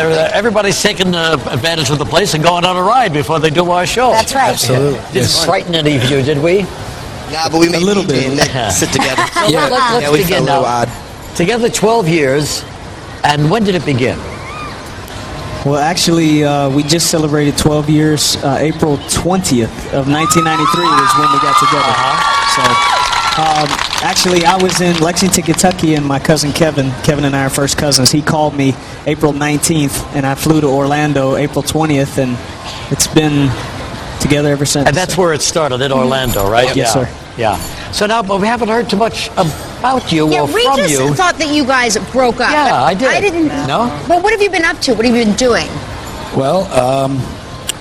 everybody's taking advantage of the place and going on a ride before they do our show. That's right. Absolutely. Didn't frighten any of you, did we? Nah, but we made A little DJ and bit. Nick sit together. Let's we begin felt a little now. odd. Together 12 years, and when did it begin? Well, actually, we just celebrated 12 years. April 20th of 1993 is when we got together. So, actually, I was in Lexington, Kentucky, and my cousin Kevin and I are first cousins. He called me April 19th, and I flew to Orlando April 20th, and it's been together ever since. And that's where it started, in Orlando, right? Yes, sir. Yeah. So now, but we haven't heard too much about you Yeah, or we from just you. thought that you guys broke up. Yeah, but I did. I didn't. No? But what have you been up to? What have you been doing? Well,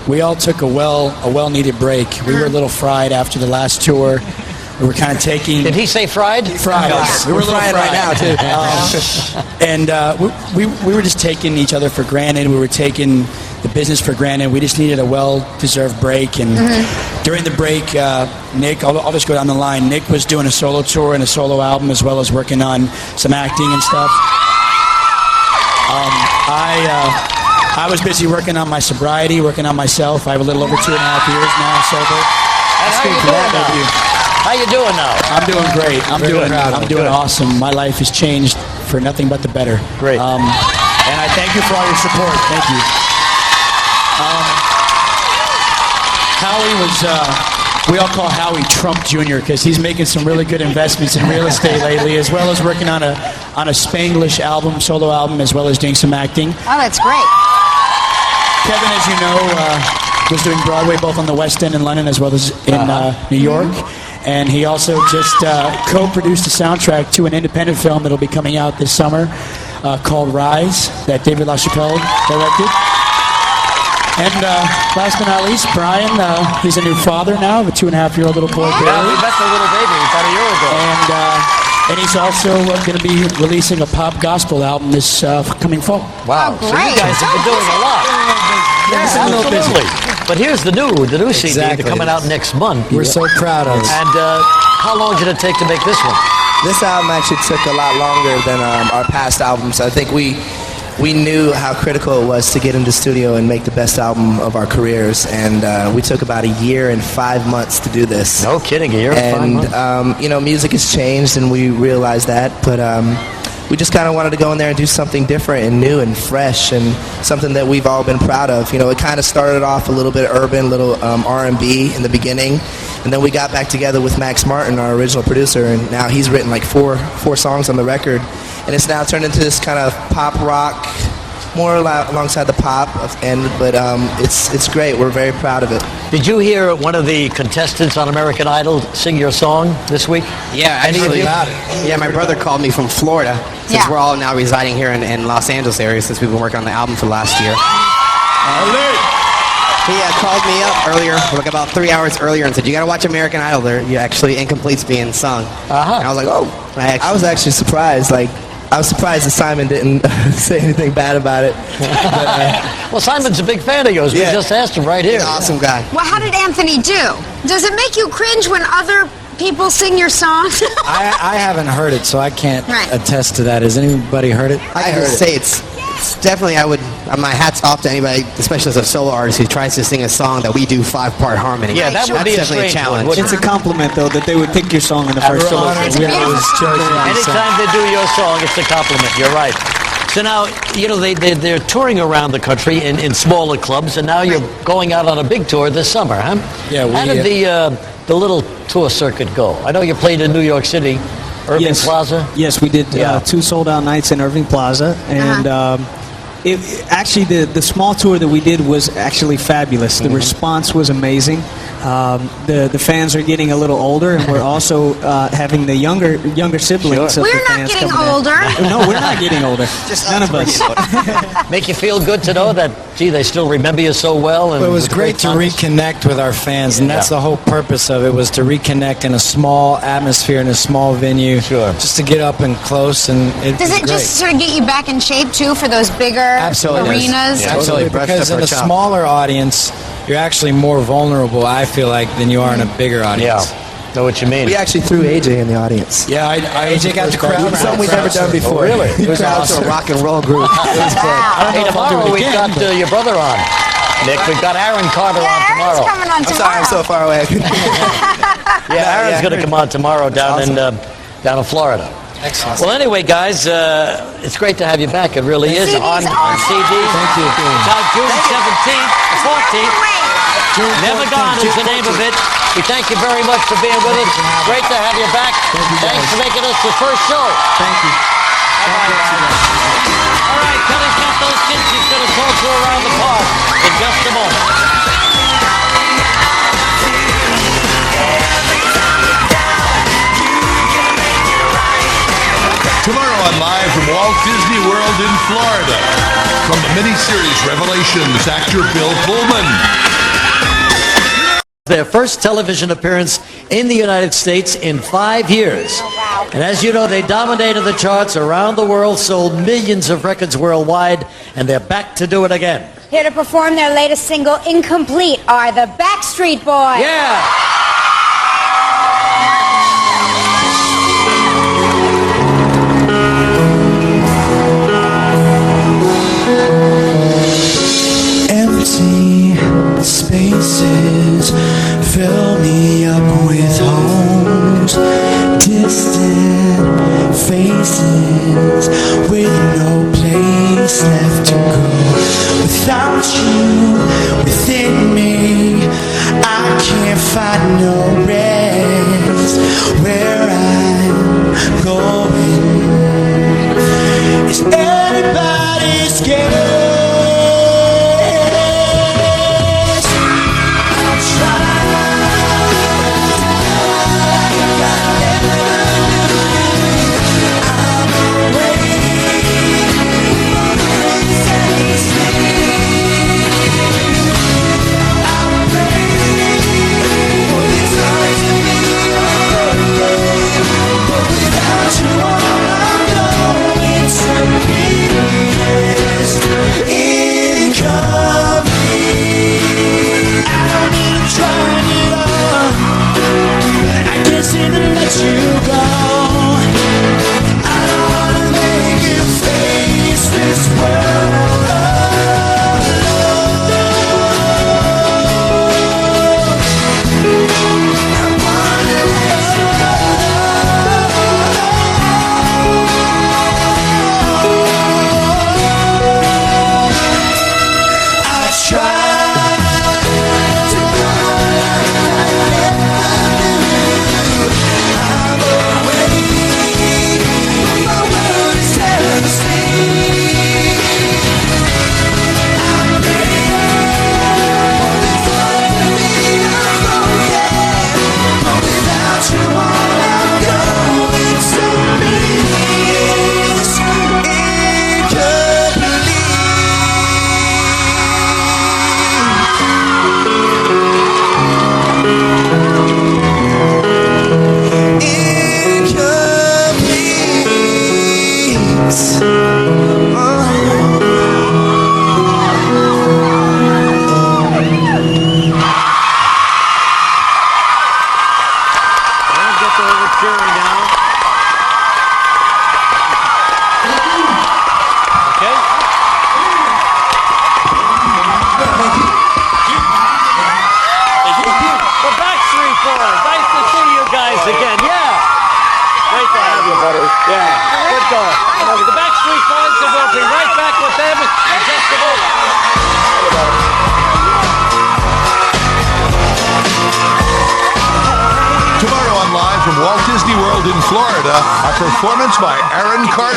we all took a well-needed break. We were a little fried after the last tour. We were kind of taking... Did he say fried? Fried. Yeah. We were a little Fried right now, too. And we were just taking each other for granted. We were taking the business for granted. We just needed a well-deserved break. And during the break, Nick, I'll just go down the line. Nick was doing a solo tour and a solo album, as well as working on some acting and stuff. I was busy working on my sobriety, working on myself. I have a little over 2.5 years now sober. How you doing now? I'm doing great. I'm doing awesome. My life has changed for nothing but the better. Great. And I thank you for all your support. Thank you. Howie was, we all call Howie Trump Jr. because he's making some really good investments in real estate lately, as well as working on a Spanglish album, solo album, as well as doing some acting. Oh, that's great. Kevin, as you know, was doing Broadway both on the West End in London as well as in New York. And he also just co-produced a soundtrack to an independent film that'll be coming out this summer called Rise, that David LaChapelle directed. And last but not least, Brian, he's a new father now of a 2.5-year-old little boy, Barry. Yeah, we met the little baby about a year ago. And he's also going to be releasing a pop gospel album this coming fall. Wow, Oh, so you great. guys have been doing a lot. Yeah, Absolutely. But here's the new CD Exactly. coming out next month. We're so proud of it. And how long did it take to make this one? This album actually took a lot longer than our past albums. I think we knew how critical it was to get into the studio and make the best album of our careers, and we took about 1 year and 5 months to do this. No kidding, a year and 5 months. You know, music has changed, and we realized that, but we just kind of wanted to go in there and do something different and new and fresh, and something that we've all been proud of. You know, it kind of started off a little bit urban, a little R&B in the beginning, and then we got back together with Max Martin, our original producer, and now he's written like four songs on the record, and it's now turned into this kind of pop rock, more alongside the pop, but it's great. We're very proud of it. Did you hear one of the contestants on American Idol sing your song this week? Yeah, Any of actually, you? yeah, my brother called me from Florida, since Yeah. we're all now residing here in Los Angeles area since we've been working on the album for the last year. He called me up earlier, like about 3 hours earlier, and said, "You got to watch American Idol. There, you actually Incomplete's being sung." And I was like, "Oh!" I was actually surprised. I was surprised that Simon didn't say anything bad about it. Well, Simon's a big fan of yours. Yeah. We just asked him right here. He's an awesome guy. Well, how did Anthony do? Does it make you cringe when other people sing your songs? I haven't heard it, so I can't Right. attest to that. Has anybody heard it? I can just say it's definitely, my hat's off to anybody, especially as a solo artist who tries to sing a song that we do 5-part harmony. Yeah, that would That's be a definitely strange challenge. one, It's a compliment, though, that they would pick your song in the first We're solo. honored. It's We beautiful. always chose it. Anytime they do your song, it's a compliment. You're right. So now, you know, they're touring around the country in smaller clubs, and now you're going out on a big tour this summer, huh? Yeah, How did the little tour circuit go? I know you played in New York City, Irving Plaza. Yes, we did Yeah. 2 sold-out nights in Irving Plaza, and actually the small tour that we did was actually fabulous. The response was amazing. The fans are getting a little older, and we're also having the younger siblings of We're the not fans getting coming in. older. No, we're not getting older. None of us. Make you feel good to know that, gee, they still remember you so well. And Well, it was with great to fondness? reconnect with our fans, and that's the whole purpose of it, was to reconnect in a small atmosphere, in a small venue. Sure. Just to get up and close, and Does was it great. just sort of get you back in shape, too, for those bigger Absolutely. arenas? Yeah. Totally, Brushed because up in our a chops. smaller audience, you're actually more vulnerable, I feel like, than you are in a bigger audience. Know what you mean? We actually threw AJ in the audience. Yeah, AJ got the crowd. Something we've never done before. really? It was awesome. A rock and roll group. Hey, tomorrow we've got your brother on. Nick, we've got Aaron Carter on Yeah, Aaron's tomorrow. coming on I'm tomorrow. sorry, I'm so far away. Yeah, Aaron's going to come on tomorrow down in Florida. Excellent. Well, anyway, guys, it's great to have you back. It really is CD's on awesome. CD. Thank you. It's out June 17th, 14th. Wait. Never Gone is the name of it. We thank you very much for being with us. Great to have you back. Thanks for making us the first show. Thank you. All right, Kelly's got those kids she's going to talk to around the park in just a moment. Tomorrow on Live from Walt Disney World in Florida. From the miniseries Revelations, actor Bill Pullman. Their first television appearance in the United States in 5 years. And as you know, they dominated the charts around the world, sold millions of records worldwide, and they're back to do it again. Here to perform their latest single, Incomplete, are the Backstreet Boys. Yeah! Empty spaces fill me up with homes, distant faces with no place left to go. Without you within me, I can't find no rest. Where I'm going, is anybody scared? The Backstreet Boys, and we'll be right back with them in just a moment. Tomorrow on Live from Walt Disney World in Florida, a performance by Aaron Carter.